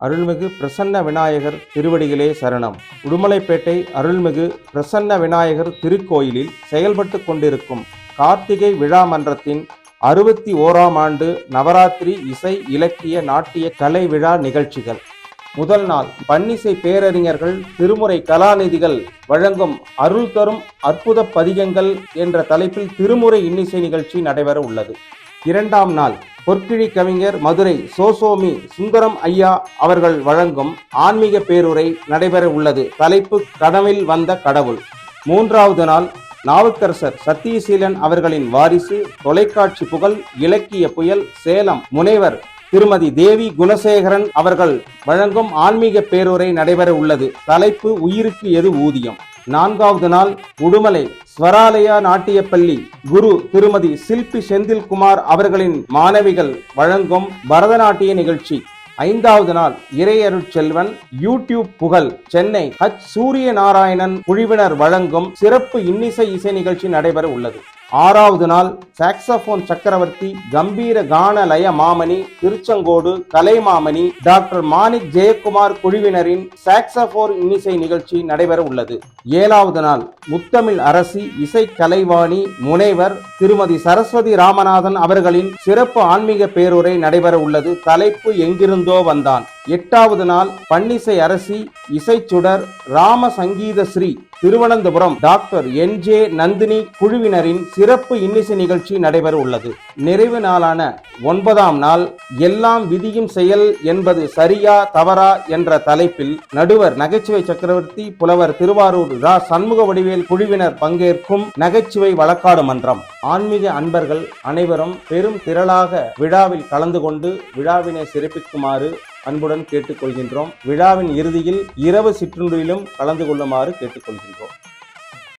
அருள்மிகு பிரசன்ன விநாயகர் திருவடிகளே சரணம். உடுமலைப்பேட்டை அருள்மிகு பிரசன்ன விநாயகர் திருக்கோயிலில் செயல்பட்டு கொண்டிருக்கும் கார்த்திகை விழா மன்றத்தின் 61ஆம் ஆண்டு நவராத்திரி இசை இலக்கிய நாட்டிய கலை விழா நிகழ்ச்சிகள். முதல் நாள் பன்னிசை பேரறிஞர்கள் திருமுறை கலாநிதிகள் வழங்கும் அருள் தரும் அற்புத பதிகங்கள் என்ற தலைப்பில் திருமுறை இன்னிசை நிகழ்ச்சி நடைபெற உள்ளது. இரண்டாம் நாள் பொற்கிழி கவிஞர் மதுரை சோசோமி சுந்தரம் ஐயா அவர்கள் வழங்கும் ஆன்மீக பேருரை நடைபெற உள்ளது. தலைப்பு கனவில் வந்த கடவுள். மூன்றாவது நாள் நாவுக்கரசர் சத்தியசீலன் அவர்களின் வாரிசு தொலைக்காட்சி புகழ் இலக்கிய புயல் சேலம் முனைவர் திருமதி தேவி குணசேகரன் அவர்கள் வழங்கும் ஆன்மீக பேருரை நடைபெற உள்ளது. தலைப்பு உயிருக்கு எது ஊதியம். நான்காவது நாள் உடுமலை ஸ்வராலயா நாட்டியப்பள்ளி குரு திருமதி சில்பி செந்தில்குமார் அவர்களின் மாணவிகள் வழங்கும் பரதநாட்டிய நிகழ்ச்சி. ஐந்தாவது நாள் இறையருட்செல்வன் யூடியூப் புகழ் சென்னை சூரிய நாராயணன் குழுவினர் வழங்கும் சிறப்பு இன்னிசை இசை நிகழ்ச்சி நடைபெற உள்ளது. ஆறாவது நாள் சாக்சபோன் சக்கரவர்த்தி கம்பீர கான லய மாமணி திருச்செங்கோடு கலைமாமணி டாக்டர் மாணிக் ஜெயக்குமார் குழுவினரின் சாக்சபோன் இன்னிசை நிகழ்ச்சி நடைபெற உள்ளது. ஏழாவது நாள் முத்தமிழ் அரசி இசை கலைவாணி முனைவர் திருமதி சரஸ்வதி ராமநாதன் அவர்களின் சிறப்பு ஆன்மீக பேருரை நடைபெற உள்ளது. தலைப்பு எங்கிருந்தோ வந்தான். எட்டாவது நாள் பன்னிசை அரசி இசைச்சுடர் ராம சங்கீத ஸ்ரீ திருவனந்தபுரம் டாக்டர் என்.ஜே. நந்தினி குழுவினரின் சிறப்பு இன்னிசை நிகழ்ச்சி நடைபெற உள்ளது. நிறைவு நாளான 9ஆம் நாள் எல்லாம் விதியும் செயல் என்பது சரியா தவறா என்ற தலைப்பில் நடுவர் நகைச்சுவை சக்கரவர்த்தி புலவர் திருவாரூர் ரா சண்முக வடிவேல் குழுவினர் பங்கேற்கும் நகைச்சுவை வழக்காடு மன்றம். ஆன்மீக அன்பர்கள் அனைவரும் பெரும் திரளாக விழாவில் கலந்து கொண்டு விழாவினை சிறப்பிக்குமாறு அன்புடன் கேட்டுக்கொள்கின்றோம். விழாவின் இறுதியில் இரவு சிற்றுண்டிலும் கலந்து கொள்ளுமாறு கேட்டுக்கொள்கின்றோம்.